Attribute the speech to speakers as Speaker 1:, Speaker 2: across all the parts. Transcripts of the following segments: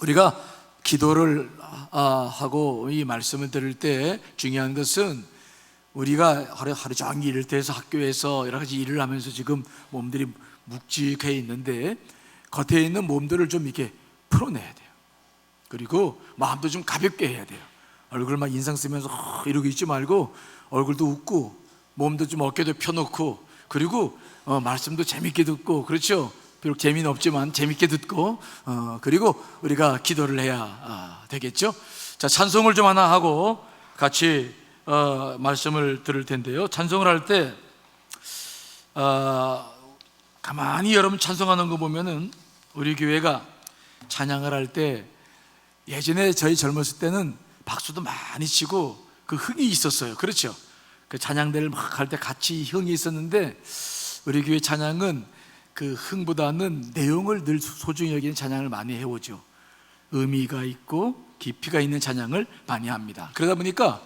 Speaker 1: 우리가 기도를 하고 이 말씀을 들을 때 중요한 것은 우리가 하루 종일 일을 대해서 학교에서 여러 가지 일을 하면서 지금 몸들이 묵직해 있는데 겉에 있는 몸들을 좀 이렇게 풀어내야 돼요. 그리고 마음도 좀 가볍게 해야 돼요. 얼굴 막 인상 쓰면서 이러고 있지 말고 얼굴도 웃고 몸도 좀 어깨도 펴놓고, 그리고 말씀도 재밌게 듣고, 그렇죠? 비록 재미는 없지만 재밌게 듣고, 그리고 우리가 기도를 해야 되겠죠? 자, 찬송을 좀 하나 하고 같이 말씀을 들을 텐데요. 찬송을 할 때 가만히 여러분 찬송하는 거 보면은 우리 교회가 찬양을 할 때 예전에 저희 젊었을 때는 박수도 많이 치고 그 흥이 있었어요. 그렇죠? 그 찬양대를 막 할 때 같이 흥이 있었는데 우리 교회 찬양은 그 흥보다는 내용을 늘 소중히 여기는 찬양을 많이 해오죠. 의미가 있고 깊이가 있는 찬양을 많이 합니다. 그러다 보니까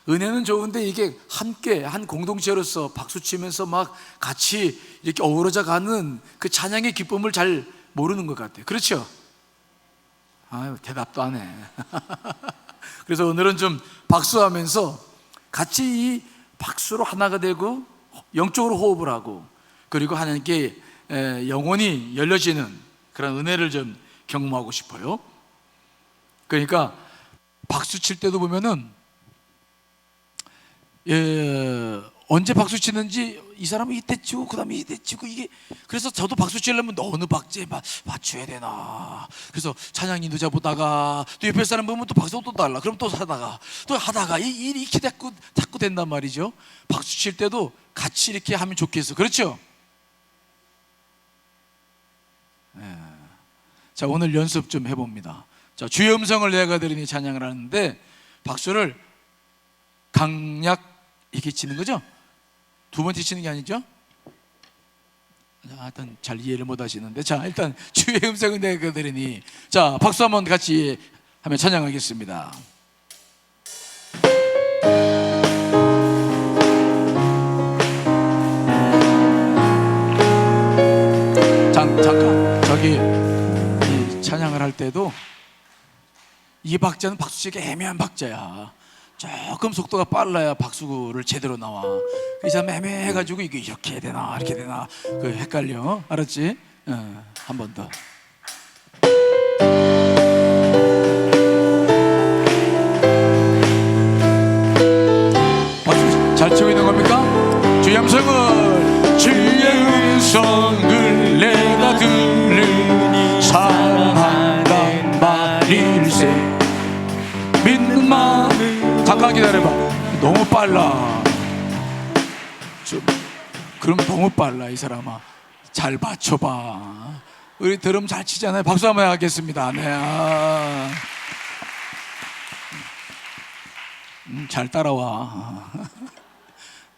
Speaker 1: 은혜는 좋은데 이게 함께 한 공동체로서 박수치면서 막 같이 이렇게 어우러져 가는 그 찬양의 기쁨을 잘 모르는 것 같아요. 그렇죠? 아유, 대답도 안 해. 그래서 오늘은 좀 박수하면서 같이 이 박수로 하나가 되고 영적으로 호흡을 하고, 그리고 하나님께 영혼이 열려지는 그런 은혜를 좀 경험하고 싶어요. 그러니까 박수 칠 때도 보면은 언제 박수 치는지, 이 사람은 이때 치고 그 다음에 이때 치고, 이게 그래서 저도 박수 치려면 어느 박자에 맞춰야 되나, 그래서 찬양이 늦어 보다가 또 옆에 사람 보면 또 박수가 또 달라, 그럼 또 하다가 이렇게 자꾸 된단 말이죠. 박수 칠 때도 같이 이렇게 하면 좋겠어. 그렇죠? 자, 오늘 연습 좀 해봅니다. 자, 주의 음성을 내가 들으니 찬양을 하는데 박수를 강약 이렇게 치는 거죠? 두 번째 치는 게 아니죠? 하여튼 잘 이해를 못 하시는데, 자, 일단 주의 음성을 내가 들으니, 자, 박수 한번 같이 하면 찬양하겠습니다. 잠깐, 저기 이 찬양을 할 때도 이 박자는 박수 치기 애매한 박자야. 조금 속도가 빨라야 박수를 제대로 나와. 이 사람 애매해가지고 이게 이렇게 해야 되나 이렇게 해야 되나 그 헷갈려. 알았지? 한 번 더. 박수 잘 치고 있는 겁니까? 주의 음성을, 주의 음성을 내가 들으니 사랑한단 말일세. 믿는 마음. 잠깐 기다려봐. 너무 빨라. 그럼 너무 빨라. 이 사람아, 잘 맞춰봐. 우리 드럼 잘 치잖아요. 박수 한번 하겠습니다. 네. 잘 따라와.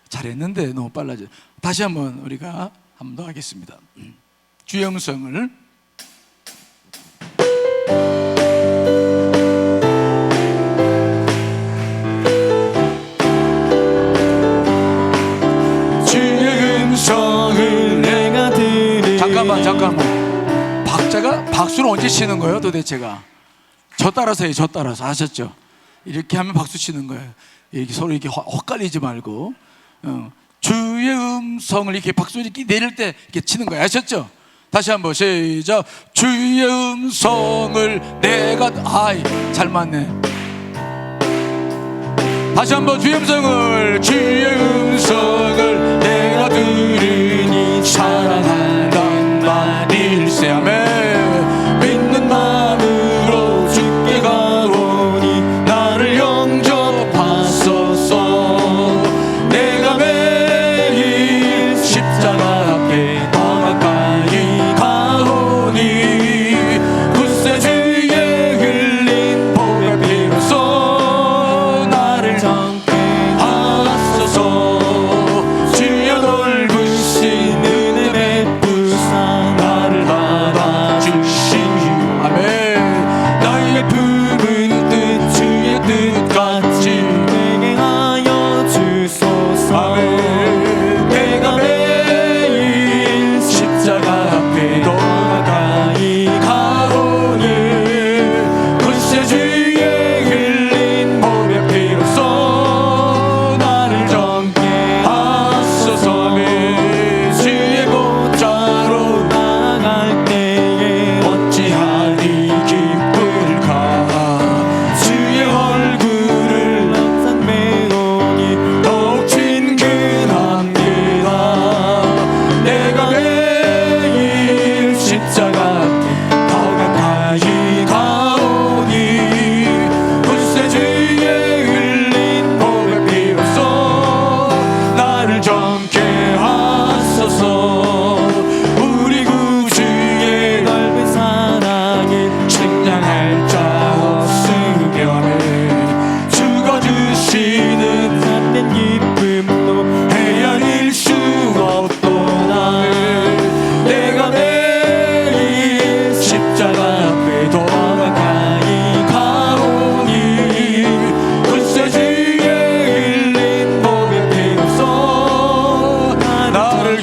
Speaker 1: 잘했는데 너무 빨라져. 다시 한번 우리가 한 번 더 하겠습니다. 주의 음성을, 잠깐만. 박수를 언제 치는 거예요 도대체가? 저 따라서 해요. 저 따라서. 아셨죠? 이렇게 하면 박수 치는 거예요. 이렇게 서로 이렇게 헛갈리지 말고, 주의 음성을 이렇게 박수 이렇게 내릴 때 이렇게 치는 거예요. 아셨죠? 다시 한번 시작. 주의 음성을 내가, 잘 맞네. 다시 한번 주의 음성을 내가 들으니 사랑한단 말일세. 아멘. 믿는 마음으로 주께 가오니 나를 영접하소서. 내가 매일 십자가 앞에 더 가까이 가오니 굳세 주의 흘린 보혈 피로써 나를 정케 하소서. 주의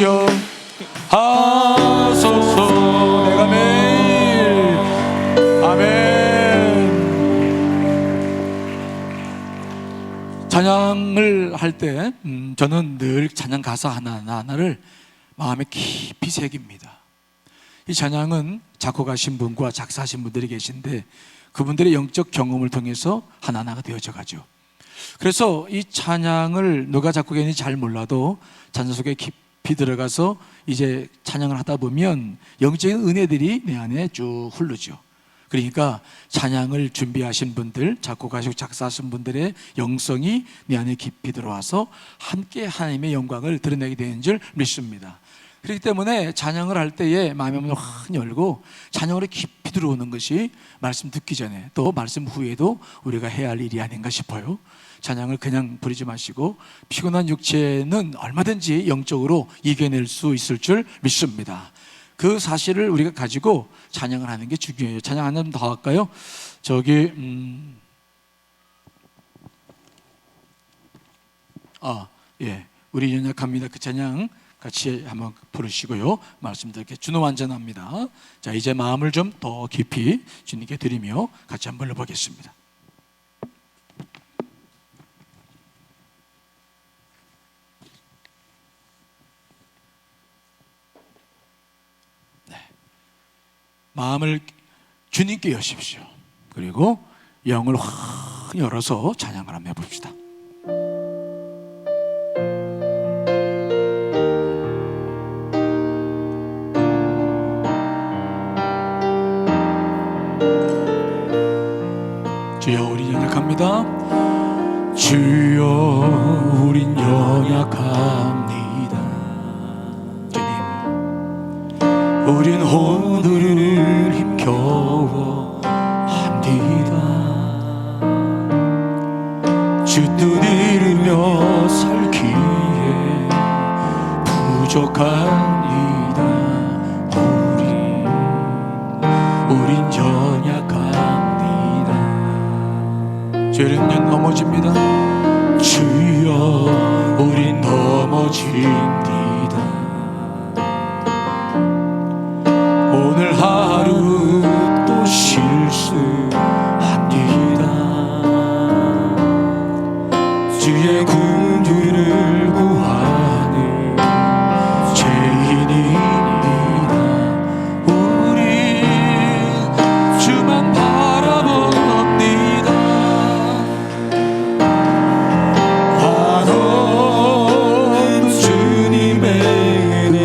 Speaker 1: 주여 하소서. 내가 매일 아멘. 찬양을 할 때 저는 늘 찬양 가사 하나하나를 마음에 깊이 새깁니다. 이 찬양은 작곡하신 분과 작사하신 분들이 계신데 그분들의 영적 경험을 통해서 하나하나가 되어져 가죠. 그래서 이 찬양을 누가 작곡했는지 잘 몰라도 찬양 속에 깊이 들어가서 이제 찬양을 하다 보면 영적인 은혜들이 내 안에 쭉 흐르죠. 그러니까 찬양을 준비하신 분들, 작곡하시고 작사하신 분들의 영성이 내 안에 깊이 들어와서 함께 하나님의 영광을 드러내게 되는 줄 믿습니다. 그렇기 때문에 찬양을 할 때에 마음의 문을 확 열고 찬양으로 깊이 들어오는 것이 말씀 듣기 전에 또 말씀 후에도 우리가 해야 할 일이 아닌가 싶어요. 찬양을 그냥 부르지 마시고 피곤한 육체는 얼마든지 영적으로 이겨낼 수 있을 줄 믿습니다. 그 사실을 우리가 가지고 찬양을 하는 게 중요해요. 찬양 하나 더 할까요? 우리 연약합니다. 그 찬양 같이 한번 부르시고요. 말씀드릴게요. 주는 완전합니다. 자, 이제 마음을 좀 더 깊이 주님께 드리며 같이 한번 불러보겠습니다. 네. 마음을 주님께 여십시오. 그리고 영을 확 열어서 찬양을 한번 해봅시다. 주여 우린 연약합니다. 주여 우린 연약합니다. 주님 우린 오늘을 힘겨워 합니다. 주 뜻 이루며 살기에 부족합니다. 우린 연약합니다. 죄는 넘어집니다. 주여 우린 넘어집니다. 오늘 하루 또 실수합니다. 주의 긍휼을 구하는 죄인입니다. 우리 주만 바라봅니다. 한없는 주님의 은혜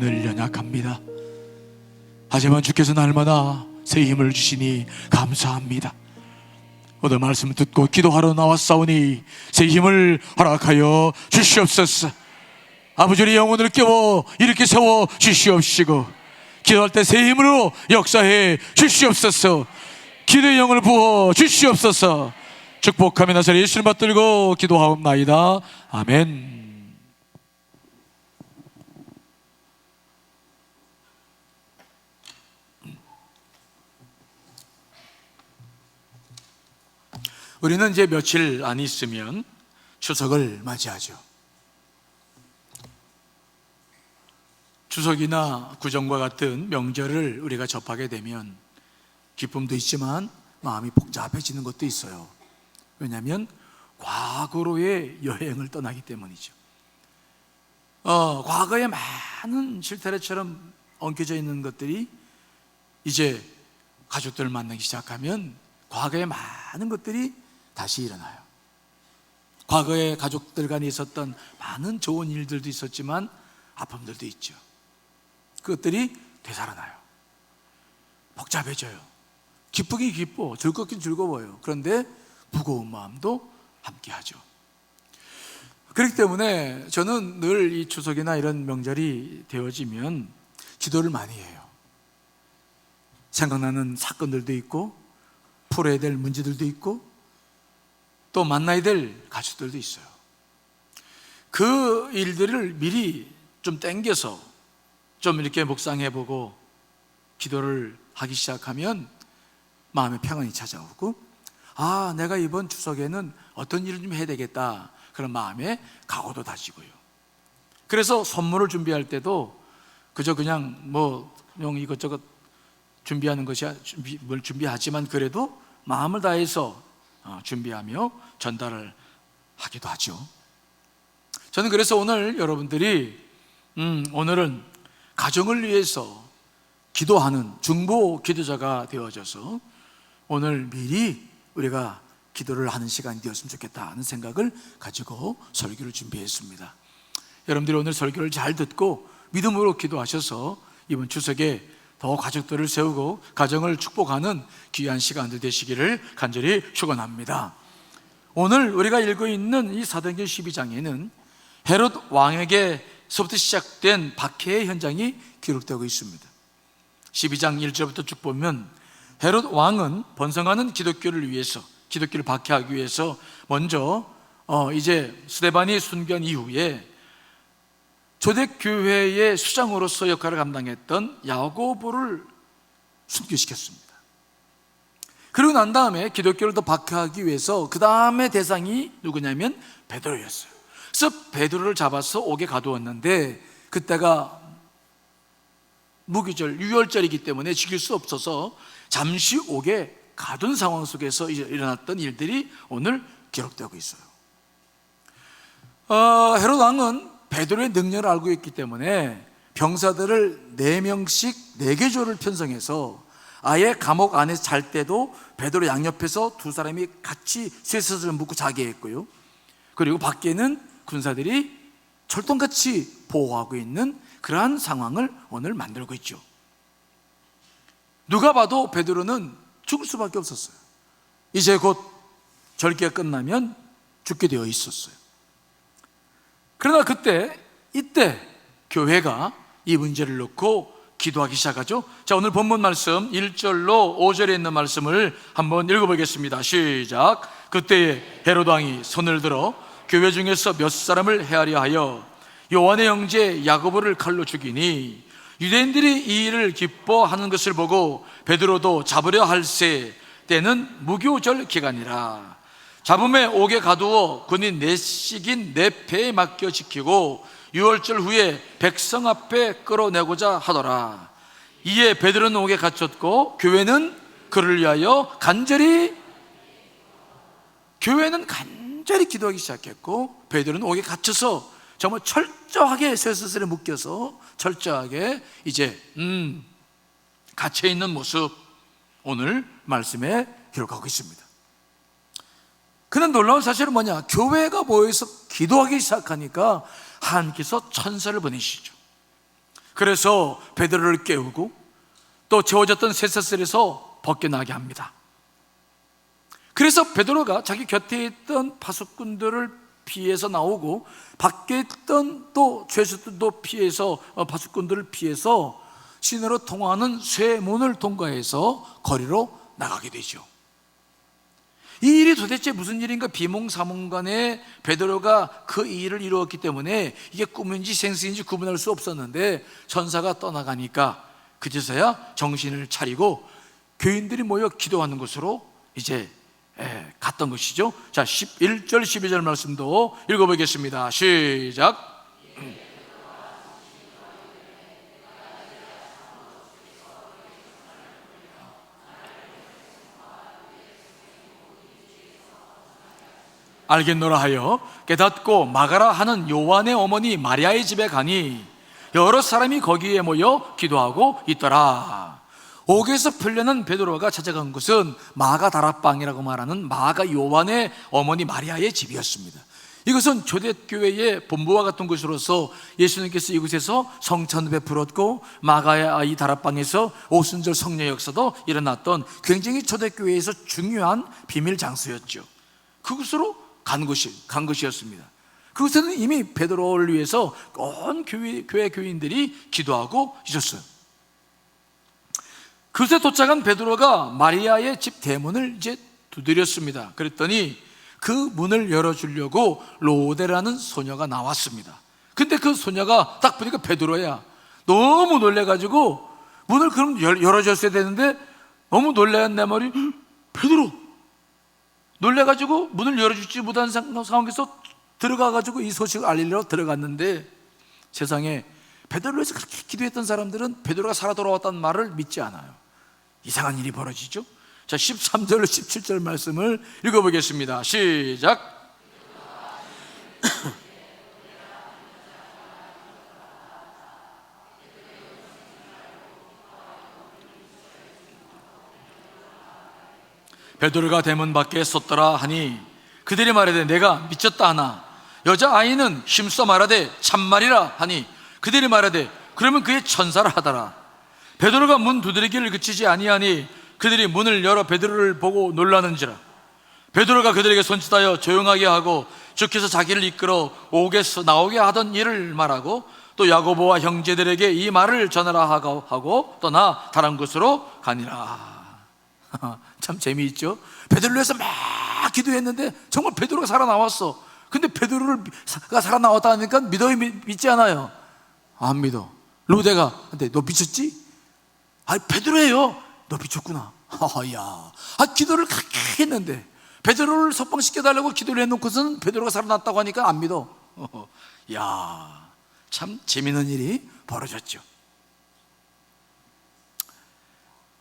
Speaker 1: 늘 연약합니다. 하지만 주께서 날마다 새 힘을 주시니 감사합니다. 오늘 말씀을 듣고 기도하러 나왔사오니 새 힘을 허락하여 주시옵소서. 아버지, 우리 영혼을 깨워 이렇게 세워 주시옵시고, 기도할 때 새 힘으로 역사해 주시옵소서. 기도의 영을 부어 주시옵소서. 축복하며 나서 예수를 받들고 기도하옵나이다. 아멘. 우리는 이제 며칠 안 있으면 추석을 맞이하죠. 추석이나 구정과 같은 명절을 우리가 접하게 되면 기쁨도 있지만 마음이 복잡해지는 것도 있어요. 왜냐하면 과거로의 여행을 떠나기 때문이죠. 과거에 많은 실타래처럼 엉켜져 있는 것들이 이제 가족들을 만나기 시작하면 과거의 많은 것들이 다시 일어나요. 과거에 가족들 간에 있었던 많은 좋은 일들도 있었지만 아픔들도 있죠. 그것들이 되살아나요. 복잡해져요. 기쁘긴 기뻐, 즐겁긴 즐거워요. 그런데 무거운 마음도 함께하죠. 그렇기 때문에 저는 늘 이 추석이나 이런 명절이 되어지면 기도를 많이 해요. 생각나는 사건들도 있고, 풀어야 될 문제들도 있고, 또 만나야 될 가족들도 있어요. 그 일들을 미리 좀 땡겨서 좀 이렇게 묵상해보고 기도를 하기 시작하면 마음의 평안이 찾아오고, 내가 이번 추석에는 어떤 일을 좀 해야 되겠다, 그런 마음에 각오도 다지고요. 그래서 선물을 준비할 때도 그저 그냥 이것저것 준비하는 것이 뭘 준비하지만 그래도 마음을 다해서 준비하며 전달을 하기도 하죠. 저는 그래서 오늘 여러분들이 오늘은 가정을 위해서 기도하는 중보 기도자가 되어져서 오늘 미리 우리가 기도를 하는 시간이 되었으면 좋겠다 하는 생각을 가지고 설교를 준비했습니다. 여러분들이 오늘 설교를 잘 듣고 믿음으로 기도하셔서 이번 추석에 더 가족들을 세우고 가정을 축복하는 귀한 시간들 되시기를 간절히 축원합니다. 오늘 우리가 읽고 있는 이 사도행전 12장에는 헤롯 왕에게서부터 시작된 박해의 현장이 기록되고 있습니다. 12장 1절부터 쭉 보면 헤롯 왕은 번성하는 기독교를 위해서, 기독교를 박해하기 위해서 먼저 이제 스데반이 순교한 이후에 초대교회의 수장으로서 역할을 감당했던 야고보를 순교시켰습니다. 그리고 난 다음에 기독교를 더 박해하기 위해서 그 다음에 대상이 누구냐면 베드로였어요. 그래서 베드로를 잡아서 옥에 가두었는데 그때가 무기절, 유월절이기 때문에 지킬 수 없어서 잠시 옥에 가둔 상황 속에서 일어났던 일들이 오늘 기록되고 있어요. 헤롯 왕은 베드로의 능력을 알고 있기 때문에 병사들을 4명씩 4개조를 편성해서 아예 감옥 안에 잘 때도 베드로 양옆에서 두 사람이 같이 쇠사슬을 묶고 자게 했고요. 그리고 밖에는 군사들이 철통같이 보호하고 있는 그러한 상황을 오늘 만들고 있죠. 누가 봐도 베드로는 죽을 수밖에 없었어요. 이제 곧 절기가 끝나면 죽게 되어 있었어요. 그러나 이때 교회가 이 문제를 놓고 기도하기 시작하죠. 자, 오늘 본문 말씀 1절로 5절에 있는 말씀을 한번 읽어보겠습니다. 시작. 그때에 헤롯 왕이 손을 들어 교회 중에서 몇 사람을 헤아려 하여 요한의 형제 야고보를 칼로 죽이니 유대인들이 이 일을 기뻐하는 것을 보고 베드로도 잡으려 할세. 때는 무교절 기간이라. 잡음에 옥에 가두어 군인 4씩인 4패에 맡겨 지키고 6월절 후에 백성 앞에 끌어내고자 하더라. 이에 베드로는 옥에 갇혔고 교회는 그를 위하여 간절히 기도하기 시작했고 베드로는 옥에 갇혀서 정말 철저하게 쇠사슬에 묶여서 철저하게 이제 갇혀있는 모습, 오늘 말씀에 기록하고 있습니다. 그는 놀라운 사실은 뭐냐? 교회가 모여서 기도하기 시작하니까 하나님께서 천사를 보내시죠. 그래서 베드로를 깨우고 또 재워졌던 쇠사슬에서 벗겨나게 합니다. 그래서 베드로가 자기 곁에 있던 파수꾼들을 피해서 나오고 밖에 있던 또 죄수들도 피해서 파수꾼들을 피해서 시내로 통하는 쇠문을 통과해서 거리로 나가게 되죠. 이 일이 도대체 무슨 일인가 비몽사몽간에 베드로가 그 일을 이루었기 때문에 이게 꿈인지 생시인지 구분할 수 없었는데 전사가 떠나가니까 그제서야 정신을 차리고 교인들이 모여 기도하는 곳으로 이제 갔던 것이죠. 자, 11절 12절 말씀도 읽어보겠습니다. 시작. 알겠노라 하여 깨닫고 마가라 하는 요한의 어머니 마리아의 집에 가니 여러 사람이 거기에 모여 기도하고 있더라. 옥에서 풀려난 베드로가 찾아간 곳은 마가 다락방이라고 말하는 마가 요한의 어머니 마리아의 집이었습니다. 이것은 초대교회의 본부와 같은 곳으로서 예수님께서 이곳에서 성찬을 베풀었고 마가의 이 다락방에서 오순절 성령 역사도 일어났던 굉장히 초대교회에서 중요한 비밀 장소였죠. 그곳으로 간 것이었습니다. 그곳에는 이미 베드로를 위해서 온 교회 교인들이 기도하고 있었어요. 그곳에 도착한 베드로가 마리아의 집 대문을 이제 두드렸습니다. 그랬더니 그 문을 열어주려고 로데라는 소녀가 나왔습니다. 근데 그 소녀가 딱 보니까 베드로야. 너무 놀래가지고 문을 그럼 열어줬어야 되는데 너무 놀란 내 말이 베드로! 놀래가지고 문을 열어주지 못한 상황에서 들어가가지고 이 소식을 알리려고 들어갔는데 세상에 베드로를 위해서 그렇게 기도했던 사람들은 베드로가 살아 돌아왔다는 말을 믿지 않아요. 이상한 일이 벌어지죠. 자, 13절 17절 말씀을 읽어보겠습니다. 시작. 베드로가 대문 밖에 섰더라 하니 그들이 말하되 내가 미쳤다 하나 여자아이는 힘써 말하되 참말이라 하니 그들이 말하되 그러면 그의 천사라 하더라. 베드로가 문 두드리기를 그치지 아니하니 그들이 문을 열어 베드로를 보고 놀라는지라. 베드로가 그들에게 손짓하여 조용하게 하고 주께서 자기를 이끌어 옥에서 나오게 하던 일을 말하고 또 야고보와 형제들에게 이 말을 전하라 하고 떠나 다른 곳으로 가니라. 참 재미있죠. 베드로를 위해서 막 기도했는데 정말 베드로가 살아나왔어. 근데 베드로가 살아나왔다 하니까 믿어요? 믿지 않아요? 안 믿어. 로데가 근데 너 미쳤지? 아, 베드로예요. 너 미쳤구나. 기도를 그렇게 했는데 베드로를 석방시켜달라고 기도를 해놓고서는 베드로가 살아났다고 하니까 안 믿어. 참 재미있는 일이 벌어졌죠.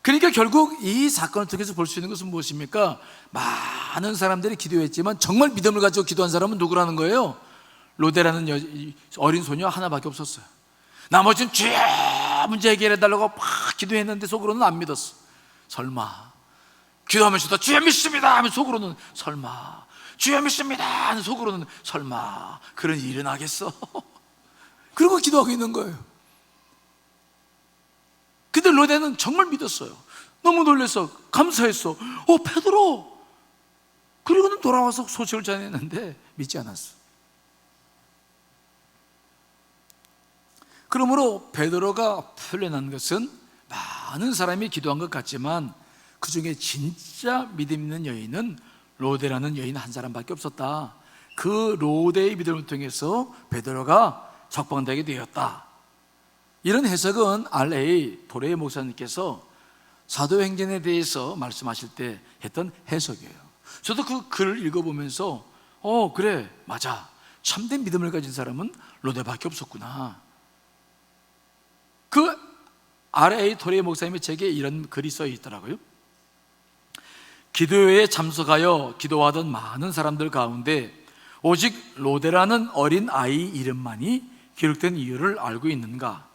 Speaker 1: 그러니까 결국 이 사건을 통해서 볼 수 있는 것은 무엇입니까? 많은 사람들이 기도했지만 정말 믿음을 가지고 기도한 사람은 누구라는 거예요? 로데라는 어린 소녀 하나밖에 없었어요. 나머지는 주여 문제 해결해달라고 막 기도했는데 속으로는 안 믿었어. 설마 기도하면서도 주여 믿습니다 하면 속으로는 설마 주여 믿습니다 하는 속으로는 설마 그런 일이 일어나겠어? 그러고 기도하고 있는 거예요. 근데 로데는 정말 믿었어요. 너무 놀라서 감사했어. 베드로! 그리고는 돌아와서 소식을 전했는데 믿지 않았어. 그러므로 베드로가 풀려난 것은 많은 사람이 기도한 것 같지만 그 중에 진짜 믿음 있는 여인은 로데라는 여인 한 사람밖에 없었다. 그 로데의 믿음을 통해서 베드로가 석방되게 되었다. 이런 해석은 R.A. 도레 목사님께서 사도행전에 대해서 말씀하실 때 했던 해석이에요. 저도 그 글을 읽어보면서 그래 맞아, 참된 믿음을 가진 사람은 로데밖에 없었구나. 그 R.A. 도레 목사님의 책에 이런 글이 써 있더라고요. 기도회에 참석하여 기도하던 많은 사람들 가운데 오직 로데라는 어린 아이 이름만이 기록된 이유를 알고 있는가?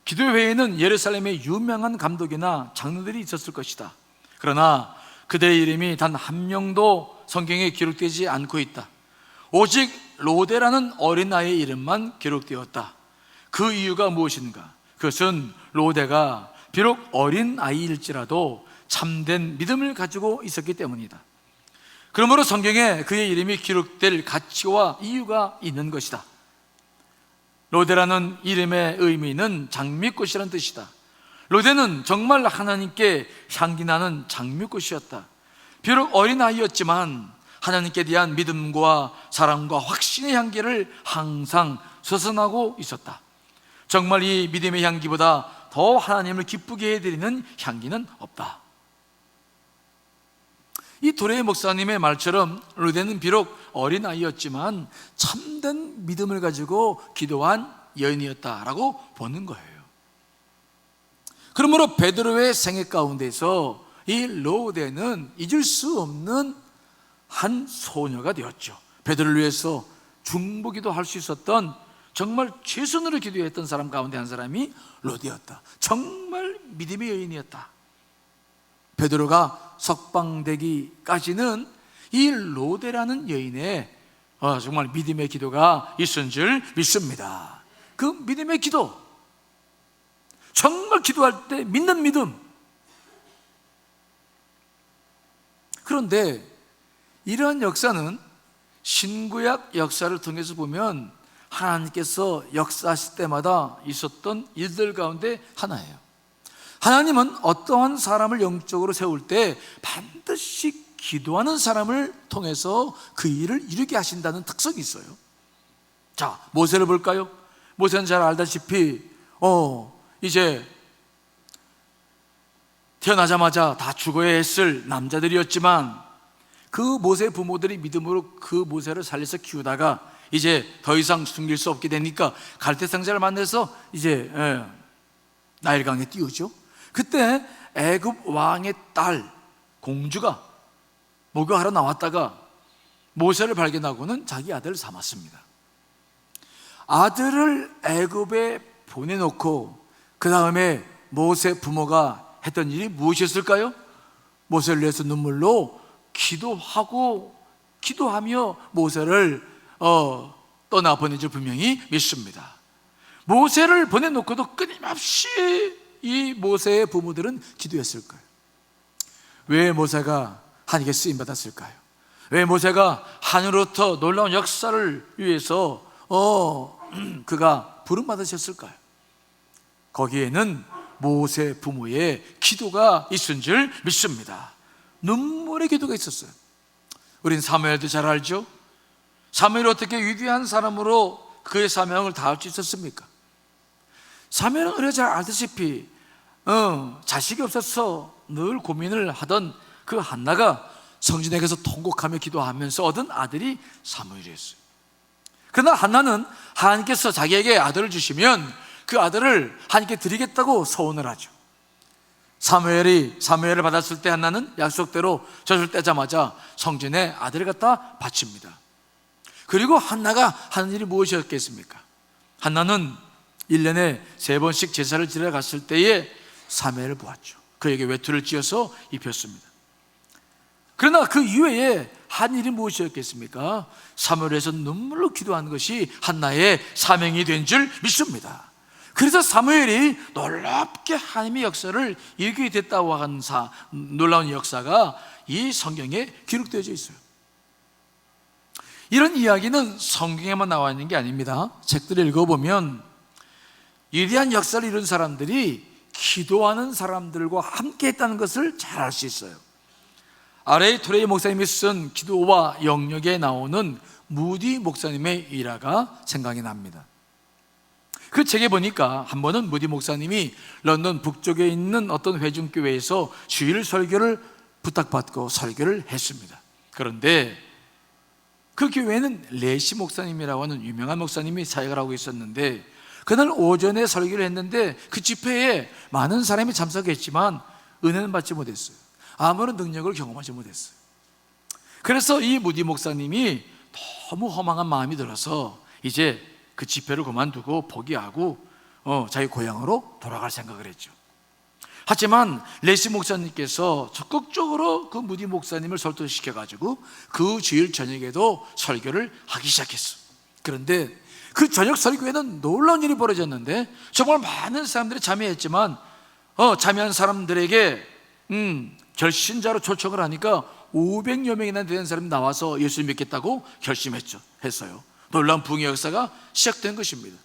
Speaker 1: 기도회에는 예루살렘에 유명한 감독이나 장로들이 있었을 것이다. 그러나 그들의 이름이 단 한 명도 성경에 기록되지 않고 있다. 오직 로데라는 어린아이의 이름만 기록되었다. 그 이유가 무엇인가? 그것은 로데가 비록 어린 아이일지라도 참된 믿음을 가지고 있었기 때문이다. 그러므로 성경에 그의 이름이 기록될 가치와 이유가 있는 것이다. 로데라는 이름의 의미는 장미꽃이라는 뜻이다. 로데는 정말 하나님께 향기 나는 장미꽃이었다. 비록 어린아이였지만 하나님께 대한 믿음과 사랑과 확신의 향기를 항상 솟아나고 있었다. 정말 이 믿음의 향기보다 더 하나님을 기쁘게 해드리는 향기는 없다. 이 도레이 목사님의 말처럼 로데는 비록 어린아이였지만 참된 믿음을 가지고 기도한 여인이었다라고 보는 거예요. 그러므로 베드로의 생애 가운데서 이 로데는 잊을 수 없는 한 소녀가 되었죠. 베드로를 위해서 중보기도 할 수 있었던, 정말 최선으로 기도했던 사람 가운데 한 사람이 로데였다. 정말 믿음의 여인이었다. 베드로가 석방되기까지는 이 로데라는 여인의 정말 믿음의 기도가 있은 줄 믿습니다. 그 믿음의 기도, 정말 기도할 때 믿는 믿음. 그런데 이러한 역사는 신구약 역사를 통해서 보면 하나님께서 역사하실 때마다 있었던 일들 가운데 하나예요. 하나님은 어떠한 사람을 영적으로 세울 때 반드시 기도하는 사람을 통해서 그 일을 이루게 하신다는 특성이 있어요. 자, 모세를 볼까요? 모세는 잘 알다시피 이제 태어나자마자 다 죽어야 했을 남자들이었지만 그 모세의 부모들이 믿음으로 그 모세를 살려서 키우다가 이제 더 이상 숨길 수 없게 되니까 갈대 상자를 만나서 이제 나일강에 띄우죠. 그때 애굽 왕의 딸 공주가 목욕하러 나왔다가 모세를 발견하고는 자기 아들을 삼았습니다. 아들을 애굽에 보내놓고 그 다음에 모세 부모가 했던 일이 무엇이었을까요? 모세를 위해서 눈물로 기도하며 모세를 떠나보내줄 분명히 믿습니다. 모세를 보내놓고도 끊임없이 이 모세의 부모들은 기도했을 거예요. 왜 모세가 하나님께 쓰임받았을까요? 왜 모세가 하늘로부터 놀라운 역사를 위해서 그가 부름받으셨을까요? 거기에는 모세 부모의 기도가 있은 줄 믿습니다. 눈물의 기도가 있었어요. 우린 사무엘도 잘 알죠? 사무엘이 어떻게 위대한 사람으로 그의 사명을 다할 수 있었습니까? 사무엘은 우리가 잘 알다시피 자식이 없어서 늘 고민을 하던 그 한나가 성전에게서 통곡하며 기도하면서 얻은 아들이 사무엘이었어요. 그러나 한나는 하나님께서 자기에게 아들을 주시면 그 아들을 하나님께 드리겠다고 서원을 하죠. 사무엘을 받았을 때 한나는 약속대로 젖을 떼자마자 성전에 아들을 갖다 바칩니다. 그리고 한나가 하는 일이 무엇이었겠습니까? 한나는 1년에 3번씩 제사를 지내러 갔을 때에 사무엘을 보았죠. 그에게 외투를 찧어서 입혔습니다. 그러나 그 이외에 한 일이 무엇이었겠습니까? 사무엘에서 눈물로 기도하는 것이 한나의 사명이 된 줄 믿습니다. 그래서 사무엘이 놀랍게 하나님의 역사를 이루게 됐다고 하는 놀라운 역사가 이 성경에 기록되어져 있어요. 이런 이야기는 성경에만 나와 있는 게 아닙니다. 책들을 읽어보면 위대한 역사를 이룬 사람들이 기도하는 사람들과 함께 했다는 것을 잘 알 수 있어요. R.A. 토레이 목사님이 쓴 기도와 영역에 나오는 무디 목사님의 일화가 생각이 납니다. 그 책에 보니까 한 번은 무디 목사님이 런던 북쪽에 있는 어떤 회중교회에서 주일 설교를 부탁받고 설교를 했습니다. 그런데 그 교회는 레시 목사님이라고 하는 유명한 목사님이 사역을 하고 있었는데 그날 오전에 설교를 했는데 그 집회에 많은 사람이 참석했지만 은혜는 받지 못했어요. 아무런 능력을 경험하지 못했어요. 그래서 이 무디 목사님이 너무 허망한 마음이 들어서 이제 그 집회를 그만두고 포기하고 자기 고향으로 돌아갈 생각을 했죠. 하지만 레시 목사님께서 적극적으로 그 무디 목사님을 설득시켜가지고 그 주일 저녁에도 설교를 하기 시작했어요. 그런데 그 저녁 설교에는 놀라운 일이 벌어졌는데 정말 많은 사람들이 참여했지만 참여한 사람들에게 결신자로 초청을 하니까 500여 명이나 되는 사람이 나와서 예수를 믿겠다고 했어요. 놀라운 부흥의 역사가 시작된 것입니다.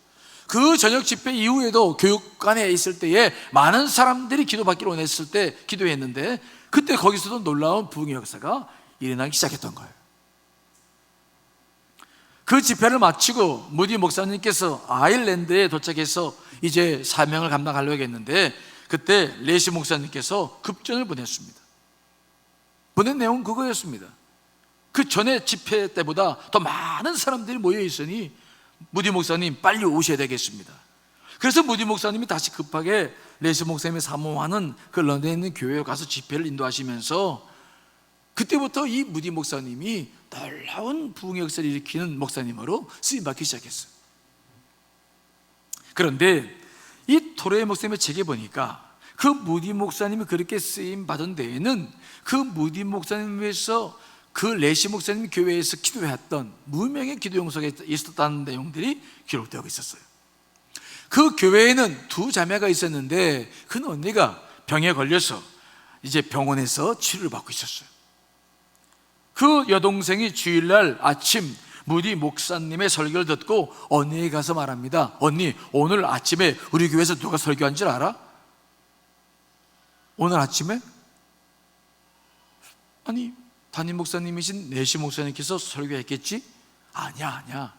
Speaker 1: 그 저녁 집회 이후에도 교육관에 있을 때에 많은 사람들이 기도받기를 원했을 때 기도했는데 그때 거기서도 놀라운 부흥의 역사가 일어나기 시작했던 거예요. 그 집회를 마치고 무디 목사님께서 아일랜드에 도착해서 이제 사명을 감당하려고 했는데 그때 레시 목사님께서 급전을 보냈습니다. 보낸 내용은 그거였습니다. 그 전에 집회 때보다 더 많은 사람들이 모여 있으니 무디 목사님 빨리 오셔야 되겠습니다. 그래서 무디 목사님이 다시 급하게 레시 목사님이 사모하는 그 런던에 있는 교회에 가서 집회를 인도하시면서 그때부터 이 무디 목사님이 놀라운 부흥의 역사를 일으키는 목사님으로 쓰임받기 시작했어요. 그런데 이 토레 목사님의 책에 보니까 그 무디 목사님이 그렇게 쓰임받은 데에는 그 무디 목사님 위해서 그 레시 목사님 교회에서 기도했던 무명의 기도 용서가 있었다는 내용들이 기록되어 있었어요. 그 교회에는 두 자매가 있었는데 그 언니가 병에 걸려서 이제 병원에서 치료를 받고 있었어요. 그 여동생이 주일날 아침 무디 목사님의 설교를 듣고 언니에게 가서 말합니다. 언니, 오늘 아침에 우리 교회에서 누가 설교한 줄 알아? 오늘 아침에? 아니, 담임 목사님이신 내시 목사님께서 설교했겠지? 아니야.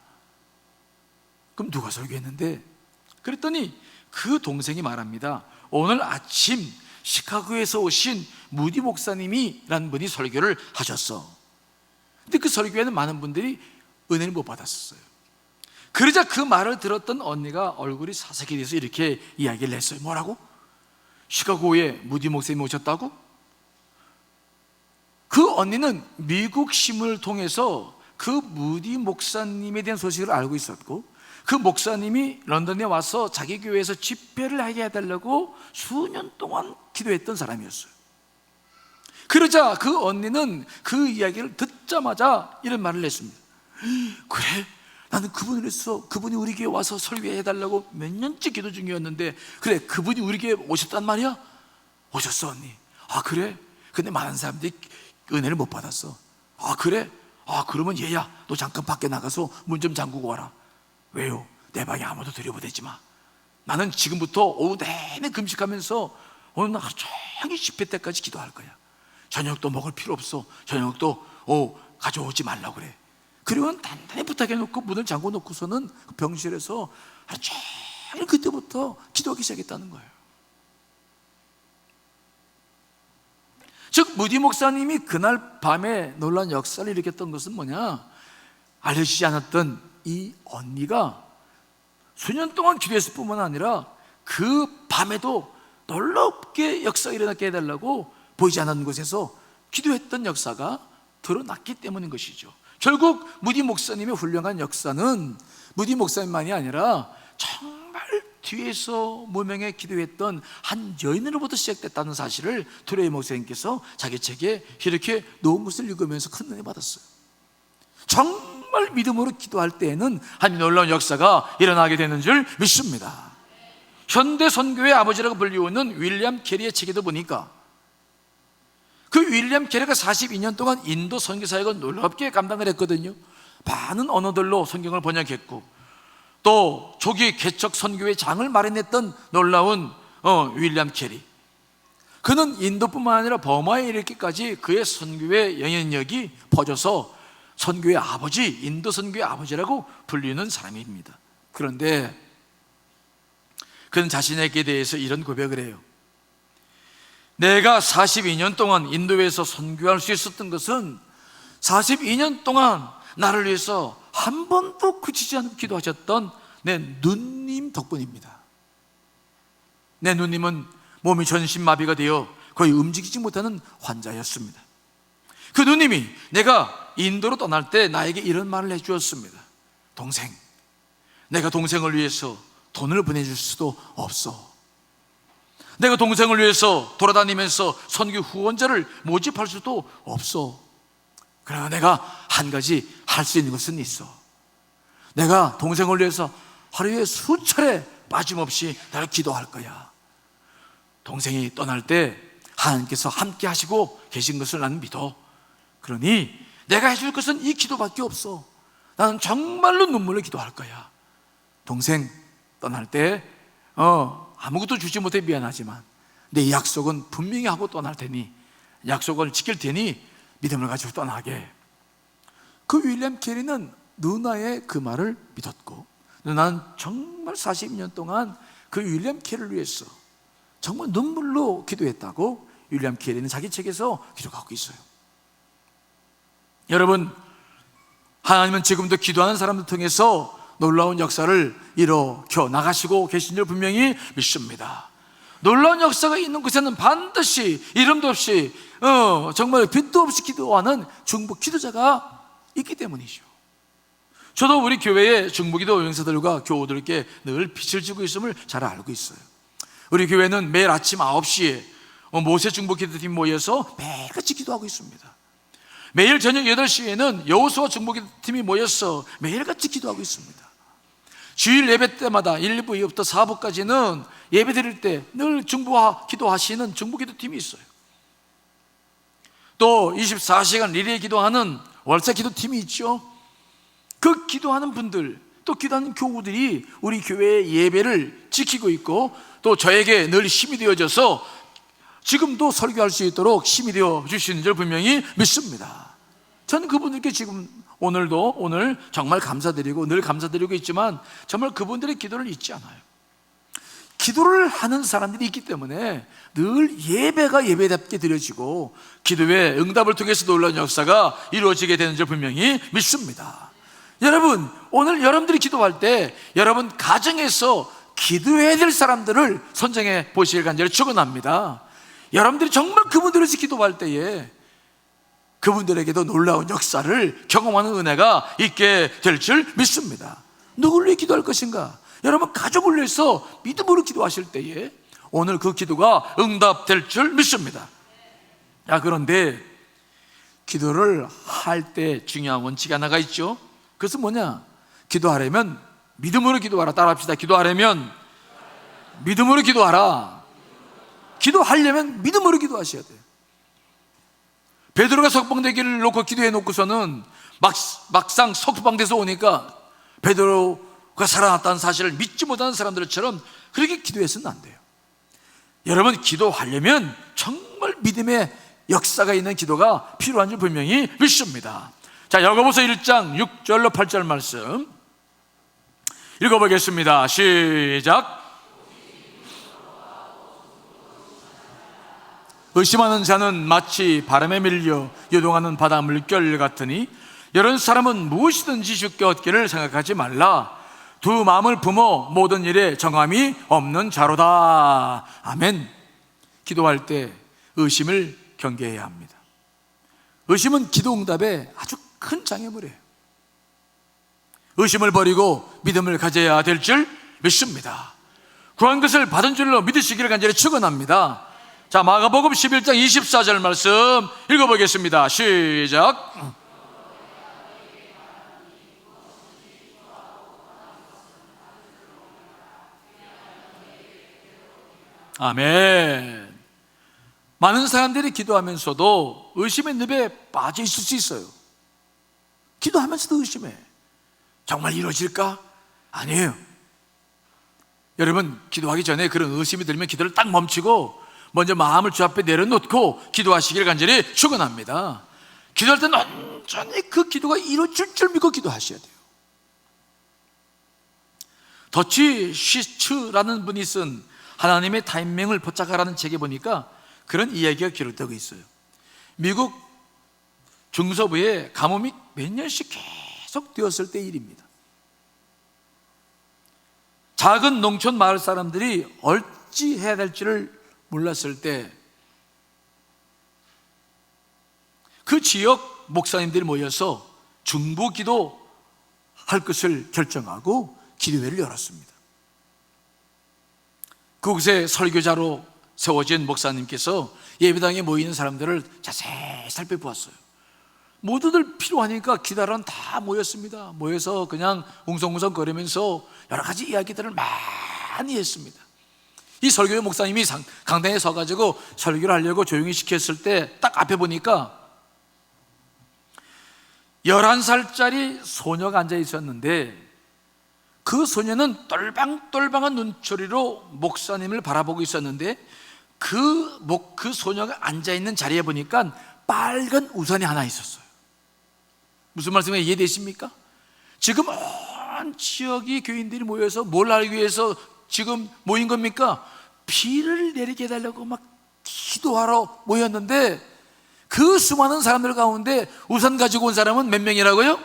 Speaker 1: 그럼 누가 설교했는데? 그랬더니 그 동생이 말합니다. 오늘 아침 시카고에서 오신 무디 목사님이라는 분이 설교를 하셨어. 근데 그 설교에는 많은 분들이 은혜를 못 받았었어요. 그러자 그 말을 들었던 언니가 얼굴이 사색이 돼서 이렇게 이야기를 했어요. 뭐라고? 시카고에 무디 목사님이 오셨다고? 그 언니는 미국 신문을 통해서 그 무디 목사님에 대한 소식을 알고 있었고 그 목사님이 런던에 와서 자기 교회에서 집회를 하게 해달라고 수년 동안 기도했던 사람이었어요. 그러자 그 언니는 그 이야기를 듣자마자 이런 말을 했습니다. 그래? 나는 그분을 해서 그분이 우리 교회 와서 설교해달라고 몇 년째 기도 중이었는데 그래, 그분이 우리 교회 오셨단 말이야? 오셨어, 언니. 아, 그래? 근데 많은 사람들이 은혜를 못 받았어. 아, 그래? 아, 그러면 얘야, 너 잠깐 밖에 나가서 문 좀 잠그고 와라. 왜요? 내 방에 아무도 들여보내지 마. 나는 지금부터 오후 내내 금식하면서 오늘 하루 종일 집회 때까지 기도할 거야. 저녁도 먹을 필요 없어. 저녁도 가져오지 말라고 그래. 그리고 단단히 부탁해놓고 문을 잠궈 놓고서는 병실에서 하루 종일 그때부터 기도하기 시작했다는 거예요. 즉 무디 목사님이 그날 밤에 놀라운 역사를 일으켰던 것은 뭐냐? 알려지지 않았던 이 언니가 수년 동안 기도했을 뿐만 아니라 그 밤에도 놀랍게 역사가 일어나게 해달라고 보이지 않는 곳에서 기도했던 역사가 드러났기 때문인 것이죠. 결국 무디 목사님의 훌륭한 역사는 무디 목사님만이 아니라 정말 뒤에서 무명에 기도했던 한 여인으로부터 시작됐다는 사실을 토레이 목사님께서 자기 책에 이렇게 놓은 것을 읽으면서 큰 은혜 받았어요. 정말 믿음으로 기도할 때에는 한 놀라운 역사가 일어나게 되는 줄 믿습니다. 현대 선교의 아버지라고 불리우는 윌리엄 캐리의 책에도 보니까 그 윌리엄 캐리가 42년 동안 인도 선교 사역을 놀랍게 감당을 했거든요. 많은 언어들로 성경을 번역했고 또 조기 개척 선교의 장을 마련했던 놀라운 윌리엄 캐리. 그는 인도뿐만 아니라 버마에 이르기까지 그의 선교의 영향력이 퍼져서 선교의 아버지, 인도 선교의 아버지라고 불리는 사람입니다. 그런데 그는 자신에게 대해서 이런 고백을 해요. 내가 42년 동안 인도에서 선교할 수 있었던 것은 42년 동안 나를 위해서 한 번도 그치지 않고 기도하셨던 내 누님 덕분입니다. 내 누님은 몸이 전신마비가 되어 거의 움직이지 못하는 환자였습니다. 그 누님이 내가 인도로 떠날 때 나에게 이런 말을 해주었습니다. 동생, 내가 동생을 위해서 돈을 보내줄 수도 없어. 내가 동생을 위해서 돌아다니면서 선교 후원자를 모집할 수도 없어. 그러나 내가 한 가지 할 수 있는 것은 있어. 내가 동생을 위해서 하루에 수차례 빠짐없이 나를 기도할 거야. 동생이 떠날 때 하나님께서 함께 하시고 계신 것을 나는 믿어. 그러니 내가 해줄 것은 이 기도밖에 없어. 나는 정말로 눈물로 기도할 거야. 동생 떠날 때 아무것도 주지 못해 미안하지만 내 약속은 분명히 하고 떠날 테니, 약속을 지킬 테니 믿음을 가지고 떠나게. 그 윌리엄 캐리는 누나의 그 말을 믿었고, 누나는 정말 40년 동안 그 윌리엄 캐리를 위해서 정말 눈물로 기도했다고 윌리엄 캐리는 자기 책에서 기록하고 있어요. 여러분, 하나님은 지금도 기도하는 사람들 통해서 놀라운 역사를 일으켜 나가시고 계신 줄 분명히 믿습니다. 놀라운 역사가 있는 곳에는 반드시 이름도 없이 정말 빛도 없이 기도하는 중보 기도자가 있기 때문이죠. 저도 우리 교회의 중보기도 용사들과 교우들께 늘 빛을 주고 있음을 잘 알고 있어요. 우리 교회는 매일 아침 9시에 모세 중보기도팀이 모여서 매일같이 기도하고 있습니다. 매일 저녁 8시에는 여호수아 중보기도팀이 모여서 매일같이 기도하고 있습니다. 주일 예배 때마다 1부, 2부부터 4부까지는 예배 드릴 때 늘 중보와 기도하시는 중보기도팀이 있어요. 또 24시간 리레이 기도하는 월세 기도팀이 있죠. 그 기도하는 분들, 또 기도하는 교우들이 우리 교회의 예배를 지키고 있고, 또 저에게 늘 힘이 되어져서 지금도 설교할 수 있도록 힘이 되어 주시는 줄 분명히 믿습니다. 저는 그분들께 지금 오늘 정말 감사드리고 늘 감사드리고 있지만, 정말 그분들의 기도를 잊지 않아요. 기도를 하는 사람들이 있기 때문에 늘 예배가 예배답게 드려지고 기도의 응답을 통해서 놀라운 역사가 이루어지게 되는 줄 분명히 믿습니다. 여러분, 오늘 여러분들이 기도할 때 여러분 가정에서 기도해야 될 사람들을 선정해 보시길 간절히 축원합니다. 여러분들이 정말 그분들을 위해서 기도할 때에 그분들에게도 놀라운 역사를 경험하는 은혜가 있게 될 줄 믿습니다. 누구를 위해 기도할 것인가? 여러분 가족을 위해서 믿음으로 기도하실 때에 오늘 그 기도가 응답될 줄 믿습니다. 그런데 기도를 할 때 중요한 원칙이 하나가 있죠. 그것은 뭐냐? 기도하려면 믿음으로 기도하라. 따라합시다. 기도하려면 믿음으로 기도하라. 기도하려면 믿음으로 기도하셔야 돼요. 베드로가 석방되기를 놓고 기도해 놓고서는 막상 석방돼서 오니까 베드로가 살아났다는 사실을 믿지 못하는 사람들처럼 그렇게 기도해서는 안 돼요. 여러분, 기도하려면 정말 믿음의 역사가 있는 기도가 필요한 줄 분명히 믿습니다. 자, 야고보서 1장 6절로 8절 말씀 읽어보겠습니다. 시작. 의심하는 자는 마치 바람에 밀려 요동하는 바다 물결 같으니 이런 사람은 무엇이든지 쉽게 얻기를 생각하지 말라. 두 마음을 품어 모든 일에 정함이 없는 자로다. 아멘. 기도할 때 의심을 경계해야 합니다. 의심은 기도 응답에 아주 큰 장애물이에요. 의심을 버리고 믿음을 가져야 될 줄 믿습니다. 구한 것을 받은 줄로 믿으시기를 간절히 축원합니다. 자, 마가복음 11장 24절 말씀 읽어보겠습니다. 시작. 아멘. 많은 사람들이 기도하면서도 의심의 늪에 빠져 있을 수 있어요. 기도하면서도 의심해. 정말 이루어질까? 아니에요. 여러분, 기도하기 전에 그런 의심이 들면 기도를 딱 멈추고 먼저 마음을 주 앞에 내려놓고 기도하시기를 간절히 축원합니다. 기도할 때는 온전히 그 기도가 이루어질 줄 믿고 기도하셔야 돼요. 더치 쉬츠라는 분이 쓴 하나님의 타이밍을 포착하라는 책에 보니까 그런 이야기가 기록되고 있어요. 미국 중서부에 가뭄이 몇 년씩 계속 되었을 때 일입니다. 작은 농촌 마을 사람들이 어찌 해야 될지를 몰랐을 때 그 지역 목사님들이 모여서 중보기도 할 것을 결정하고 기도회를 열었습니다. 그곳에 설교자로 세워진 목사님께서 예배당에 모이는 사람들을 자세히 살펴보았어요. 모두들 필요하니까 기다란 다 모였습니다. 모여서 그냥 웅성웅성거리면서 여러 가지 이야기들을 많이 했습니다. 이 설교의 목사님이 강당에 서가지고 설교를 하려고 조용히 시켰을 때 딱 앞에 보니까 11살짜리 소녀가 앉아 있었는데, 그 소녀는 똘방똘방한 눈초리로 목사님을 바라보고 있었는데, 그 소녀가 앉아있는 자리에 보니까 빨간 우산이 하나 있었어요. 무슨 말씀이 이해되십니까? 지금 온 지역이 교인들이 모여서 뭘 하기 위해서 지금 모인 겁니까? 비를 내리게 해달라고 막 기도하러 모였는데, 그 수많은 사람들 가운데 우산 가지고 온 사람은 몇 명이라고요?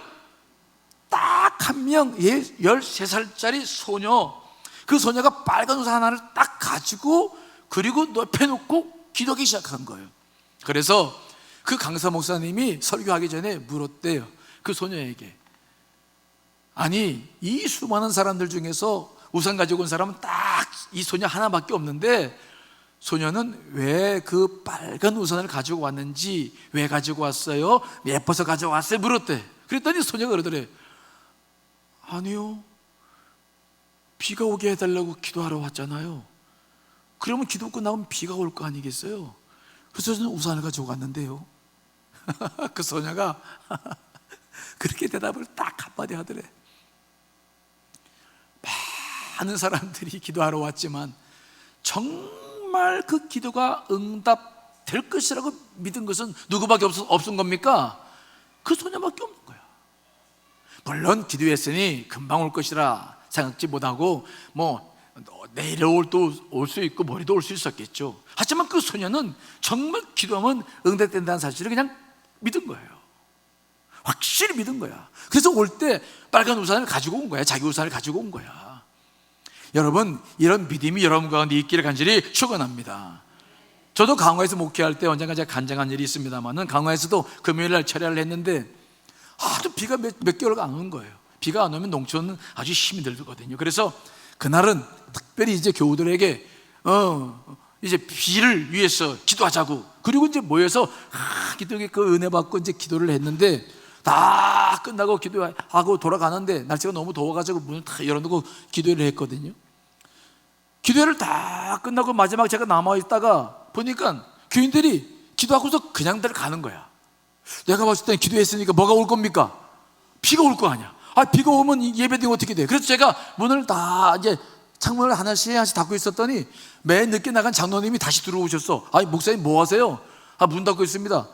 Speaker 1: 딱 한 명, 13살짜리 소녀. 그 소녀가 빨간 우산 하나를 딱 가지고 그리고 옆에 놓고 기도하기 시작한 거예요. 그래서 그 강사 목사님이 설교하기 전에 물었대요, 그 소녀에게. 아니, 이 수많은 사람들 중에서 우산 가지고 온 사람은 딱 이 소녀 하나밖에 없는데, 소녀는 왜 그 빨간 우산을 가지고 왔는지, 왜 가지고 왔어요? 예뻐서 가져왔어요? 물었대. 그랬더니 소녀가 그러더래, 아니요, 비가 오게 해달라고 기도하러 왔잖아요. 그러면 기도 끝나면 비가 올 거 아니겠어요? 그래서 저는 우산을 가지고 왔는데요. 그 소녀가 그렇게 대답을 딱 한마디 하더래. 많은 사람들이 기도하러 왔지만 정말 그 기도가 응답될 것이라고 믿은 것은 누구밖에 없은 겁니까? 그 소녀밖에 없는 거야. 물론 기도했으니 금방 올 것이라 생각지 못하고 내일 올 수 있고 모레도 올 수 있었겠죠. 하지만 그 소녀는 정말 기도하면 응답된다는 사실을 그냥 믿은 거예요. 확실히 믿은 거야. 그래서 올 때 빨간 우산을 가지고 온 거야. 자기 우산을 가지고 온 거야. 여러분, 이런 믿음이 여러분 가운데 있기를 간절히 축원합니다. 저도 강화에서 목회할 때 언젠가 제가 간증한 일이 있습니다만은, 강화에서도 금요일날 철야를 했는데 아주 비가 몇 개월가 안 오는 거예요. 비가 안 오면 농촌은 아주 힘이 들거든요. 그래서 그날은 특별히 이제 교우들에게 이제 비를 위해서 기도하자고, 그리고 이제 모여서 기도에 그 은혜 받고 이제 기도를 했는데, 다 끝나고 기도하고 돌아가는데 날씨가 너무 더워가지고 문을 다 열어놓고 기도를 했거든요. 기도를 다 끝나고 마지막 제가 남아있다가 보니까 교인들이 기도하고서 그냥들 가는 거야. 내가 봤을 때 기도했으니까 뭐가 올 겁니까? 비가 올 거 아니야. 비가 오면 예배드리면 어떻게 돼? 그래서 제가 문을 다 이제 창문을 하나씩 닫고 있었더니 맨 늦게 나간 장로님이 다시 들어오셨어. 목사님 뭐 하세요? 문 닫고 있습니다.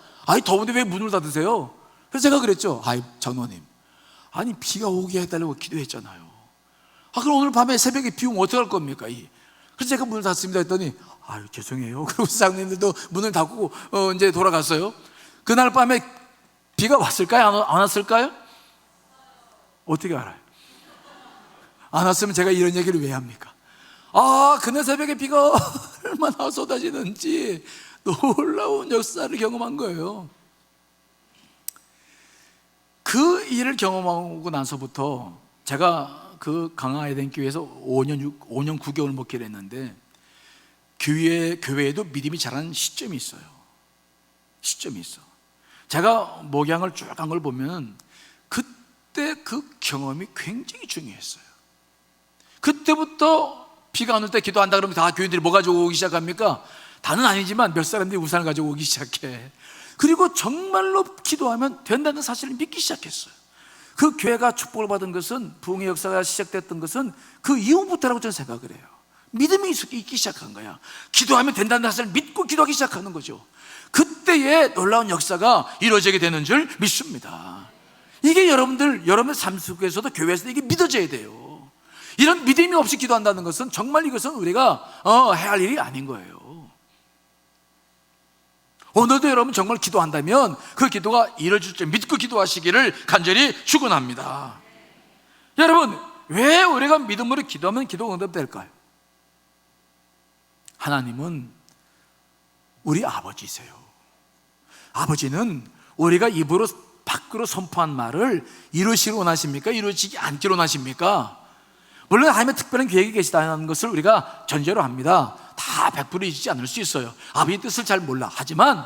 Speaker 1: 더운데 왜 문을 닫으세요? 그래서 제가 그랬죠. 장로님, 비가 오게 해달라고 기도했잖아요. 그럼 오늘 밤에 새벽에 비 오면 어떡할 겁니까? 그래서 제가 문을 닫습니다 했더니 죄송해요. 그리고 장로님들도 문을 닫고 이제 돌아갔어요. 그날 밤에 비가 왔을까요? 안 왔을까요? 어떻게 알아요? 안 왔으면 제가 이런 얘기를 왜 합니까? 그날 새벽에 비가 얼마나 쏟아지는지 놀라운 역사를 경험한 거예요. 그 일을 경험하고 나서부터 제가 그 강화 에덴 교회에서 5년 9개월 목회를 했는데, 교회에도 믿음이 자라는 시점이 있어요. 시점이 있어. 제가 목양을 쭉 한 걸 보면 그때 그 경험이 굉장히 중요했어요. 그때부터 비가 안 올 때 기도한다 그러면 다 교인들이 뭐 가지고 오기 시작합니까? 다는 아니지만 몇 사람들이 우산을 가지고 오기 시작해. 그리고 정말로 기도하면 된다는 사실을 믿기 시작했어요. 그 교회가 축복을 받은 것은, 부흥의 역사가 시작됐던 것은 그 이후부터라고 저는 생각을 해요. 믿음이 있기 시작한 거야. 기도하면 된다는 사실을 믿고 기도하기 시작하는 거죠. 그때에 놀라운 역사가 이루어지게 되는 줄 믿습니다. 이게 여러분의 삶 속에서도, 교회에서도 이게 믿어져야 돼요. 이런 믿음이 없이 기도한다는 것은 정말 이것은 우리가 해야 할 일이 아닌 거예요. 오늘도 여러분 정말 기도한다면 그 기도가 이루어질 줄 믿고 기도하시기를 간절히 축원합니다. 여러분, 왜 우리가 믿음으로 기도하면 기도가 응답될까요? 하나님은 우리 아버지세요. 아버지는 우리가 입으로 밖으로 선포한 말을 이루시길 원하십니까? 이루어지지 않기를 원하십니까? 물론 하나님의 특별한 계획이 계시다는 것을 우리가 전제로 합니다. 다 100% 이루어지지 않을 수 있어요. 아버지의 뜻을 잘 몰라. 하지만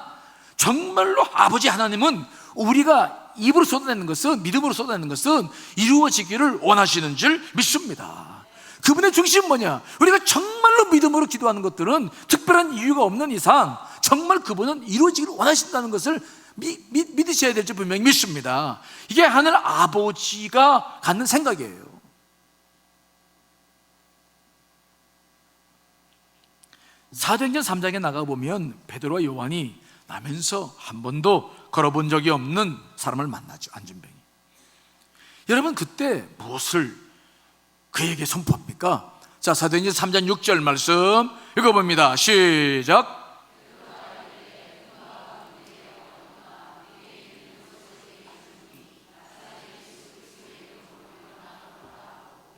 Speaker 1: 정말로 아버지 하나님은 우리가 입으로 쏟아내는 것은, 믿음으로 쏟아내는 것은 이루어지기를 원하시는 줄 믿습니다. 그분의 중심은 뭐냐? 우리가 정말로 믿음으로 기도하는 것들은 특별한 이유가 없는 이상 정말 그분은 이루어지기를 원하신다는 것을 믿으셔야 될 줄 분명히 믿습니다. 이게 하늘 아버지가 갖는 생각이에요. 사도행전 3장에 나가보면 베드로와 요한이 나면서 한 번도 걸어본 적이 없는 사람을 만나죠. 안진뱅이. 여러분, 그때 무엇을 그에게 선포합니까? 자, 사도행전 3장 6절 말씀 읽어봅니다. 시작.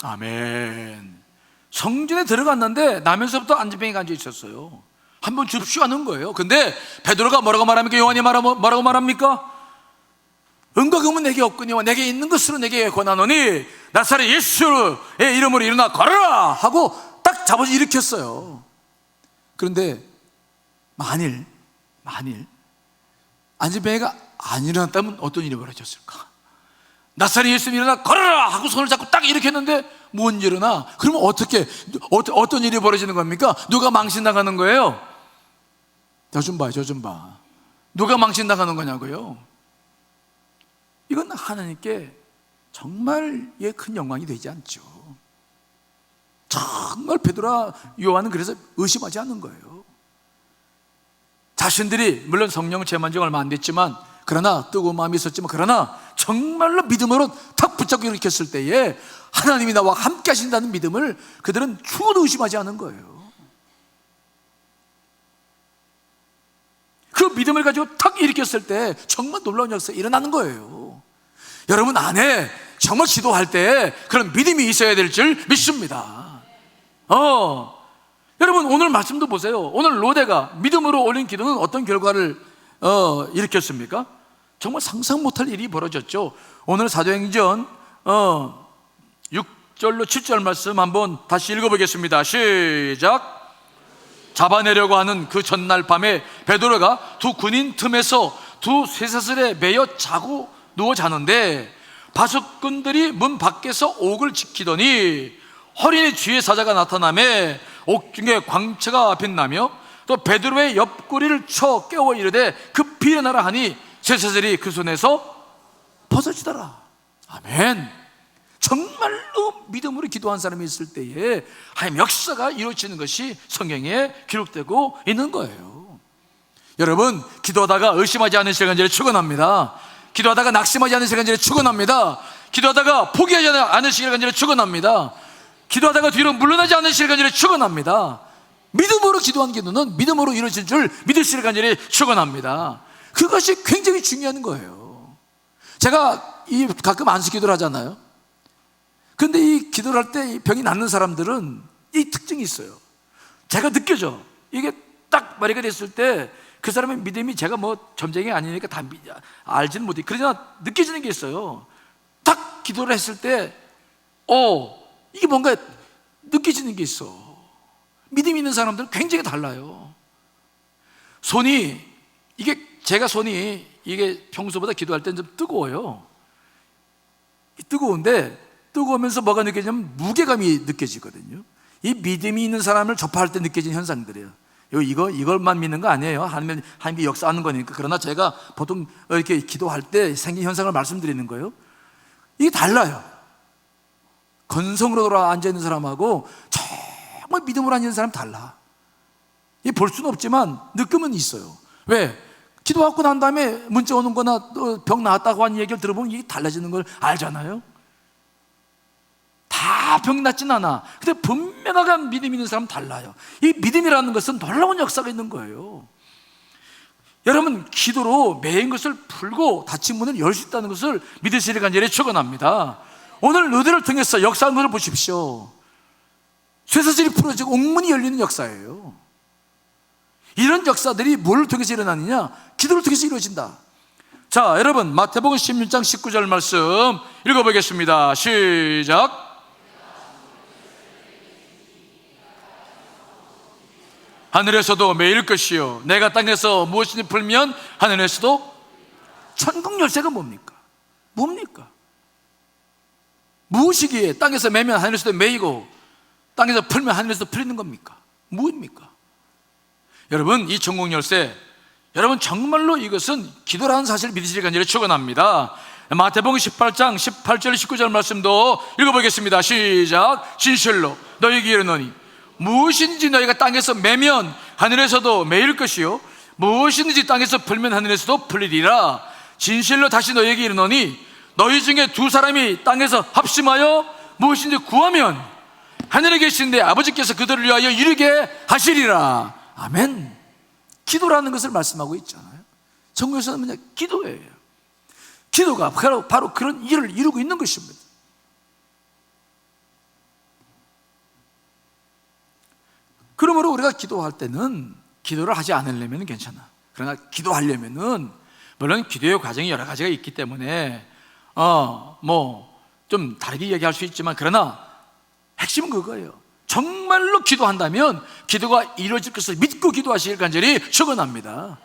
Speaker 1: 아멘. 성전에 들어갔는데 나면서부터 안진뱅이가 앉아 있었어요. 한번 줍시오 하는 거예요. 근데 베드로가 뭐라고 말합니까? 요한이 뭐라고 말합니까? 은과 금은 내게 없거니와 내게 있는 것으로 내게 권하노니 나사렛 예수의 이름으로 일어나 걸어라 하고 딱 잡아서 일으켰어요. 그런데 만일 안진뱅이가 안 일어났다면 어떤 일이 벌어졌을까? 나사렛 예수 일어나 걸어라 하고 손을 잡고 딱 일으켰는데 못 일어나. 그러면 어떤 일이 벌어지는 겁니까? 누가 망신당하는 거예요? 저 좀 봐. 누가 망신당하는 거냐고요? 이건 하나님께 정말 큰 영광이 되지 않죠. 정말 베드로와 요한은 그래서 의심하지 않는 거예요. 자신들이 물론 성령 제만 지 얼마 안 됐지만, 그러나 뜨거운 마음이 있었지만, 그러나 정말로 믿음으로 탁 붙잡고 일으켰을 때에 하나님이 나와 함께 하신다는 믿음을 그들은 죽어도 의심하지 않은 거예요. 그 믿음을 가지고 탁 일으켰을 때 정말 놀라운 역사가 일어나는 거예요. 여러분 안에 정말 기도할 때 그런 믿음이 있어야 될 줄 믿습니다. 여러분 오늘 말씀도 보세요. 오늘 로데가 믿음으로 올린 기도는 어떤 결과를 일으켰습니까? 정말 상상 못할 일이 벌어졌죠. 오늘 사도행전 6절로 7절 말씀 한번 다시 읽어보겠습니다. 시작. 잡아내려고 하는 그 전날 밤에 베드로가 두 군인 틈에서 두 쇠사슬에 매여 자고 누워 자는데 바수꾼들이 문 밖에서 옥을 지키더니 허린의 뒤에 사자가 나타나매 옥중에 광채가 빛나며 또 베드로의 옆구리를 쳐 깨워 이르되 급히 일어나라 하니 쇠사슬이 그 손에서 벗어지더라. 아멘. 정말로 믿음으로 기도한 사람이 있을 때에 하나님 역사가 이루어지는 것이 성경에 기록되고 있는 거예요. 여러분, 기도하다가 의심하지 않은 시간들에 축원합니다. 기도하다가 낙심하지 않은 시간들에 축원합니다. 기도하다가 포기하지 않은 시간들에 축원합니다. 기도하다가 뒤로 물러나지 않은 시간들에 축원합니다. 믿음으로 기도한 기도는 믿음으로 이루어질 줄 믿을 시간들에 축원합니다. 그것이 굉장히 중요한 거예요. 제가 가끔 안수 기도를 하잖아요. 근데 이 기도를 할 때 병이 낫는 사람들은 이 특징이 있어요. 제가 느껴져. 이게 딱 말이가 됐을 때 그 사람의 믿음이, 제가 뭐 점쟁이 아니니까 다 알지는 못해. 그러나 느껴지는 게 있어요. 딱 기도를 했을 때 이게 뭔가 느껴지는 게 있어. 믿음 있는 사람들은 굉장히 달라요. 제가 손이 이게 평소보다 기도할 때는 좀 뜨거워요. 뜨거우면서 뭐가 느껴지냐면 무게감이 느껴지거든요. 이 믿음이 있는 사람을 접할 때 느껴지는 현상들이에요. 이걸만 믿는 거 아니에요. 하나님이 역사하는 거니까. 그러나 제가 보통 이렇게 기도할 때 생긴 현상을 말씀드리는 거예요. 이게 달라요. 건성으로 앉아있는 사람하고 정말 믿음으로 앉아있는 사람 달라. 이게 볼 수는 없지만 느낌은 있어요. 왜? 기도하고 난 다음에 문자 오는 거나 또 병 나았다고 하는 얘기를 들어보면 이게 달라지는 걸 알잖아요. 다 병 낫진 않아. 근데 분명하게 믿음 있는 사람은 달라요. 이 믿음이라는 것은 놀라운 역사가 있는 거예요. 여러분, 기도로 매인 것을 풀고 닫힌 문을 열 수 있다는 것을 믿으시길 간절히 축원합니다. 오늘 너희들을 통해서 역사하는 것을 보십시오. 쇠사슬이 풀어지고 옥문이 열리는 역사예요. 이런 역사들이 뭘 통해서 일어나느냐? 기도를 통해서 이루어진다. 자, 여러분 마태복음 16장 19절 말씀 읽어보겠습니다. 시작. 하늘에서도 매일 것이요 내가 땅에서 무엇이든지 풀면 하늘에서도. 천국 열쇠가 뭡니까? 무엇이기에 땅에서 매면 하늘에서도 매이고 땅에서 풀면 하늘에서도 풀리는 겁니까? 무엇입니까? 여러분, 이 천국 열쇠, 여러분 정말로 이것은 기도라는 사실을 믿으시길 간절히 축원합니다. 마태복음 18장 18절 19절 말씀도 읽어보겠습니다. 시작. 진실로 너희에게 이르노니 무엇인지 너희가 땅에서 매면 하늘에서도 매일 것이요 무엇이든지 땅에서 풀면 하늘에서도 풀리리라. 진실로 다시 너희에게 이르노니 너희 중에 두 사람이 땅에서 합심하여 무엇인지 구하면 하늘에 계신 내 아버지께서 그들을 위하여 이루게 하시리라. 아멘. 기도라는 것을 말씀하고 있잖아요. 성경에서는 뭐냐? 기도예요. 기도가 바로 그런 일을 이루고 있는 것입니다. 그러므로 우리가 기도할 때는 기도를 하지 않으려면 괜찮아. 그러나 기도하려면은 물론 기도의 과정이 여러 가지가 있기 때문에 좀 다르게 얘기할 수 있지만 그러나 핵심은 그거예요. 정말로 기도한다면 기도가 이루어질 것을 믿고 기도하시길 간절히 축원합니다.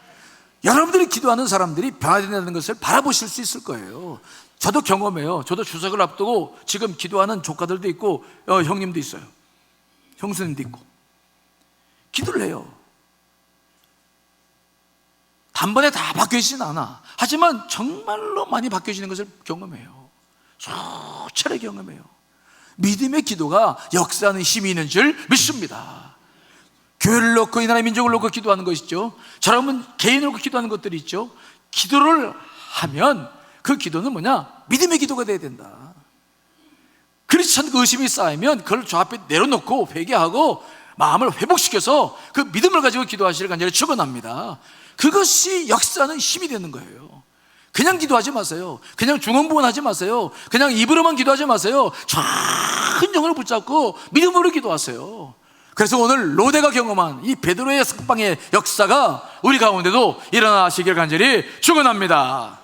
Speaker 1: 여러분들이 기도하는 사람들이 변화된다는 것을 바라보실 수 있을 거예요. 저도 경험해요. 저도 추석을 앞두고 지금 기도하는 조카들도 있고 형님도 있어요. 형수님도 있고 기도를 해요. 단번에 다 바뀌지는 않아. 하지만 정말로 많이 바뀌어지는 것을 경험해요. 수차례 경험해요. 믿음의 기도가 역사하는 힘이 있는 줄 믿습니다. 교회를 놓고 이 나라의 민족을 놓고 기도하는 것이죠. 저라면 개인을 놓고 기도하는 것들이 있죠. 기도를 하면 그 기도는 뭐냐? 믿음의 기도가 돼야 된다. 크리스천 의심이 쌓이면 그걸 저 앞에 내려놓고 회개하고 마음을 회복시켜서 그 믿음을 가지고 기도하시길 간절히 축원합니다. 그것이 역사하는 힘이 되는 거예요. 그냥 기도하지 마세요. 그냥 중언부언하지 마세요. 그냥 입으로만 기도하지 마세요. 큰 영을 붙잡고 믿음으로 기도하세요. 그래서 오늘 로데가 경험한 이 베드로의 석방의 역사가 우리 가운데도 일어나시길 간절히 축원합니다.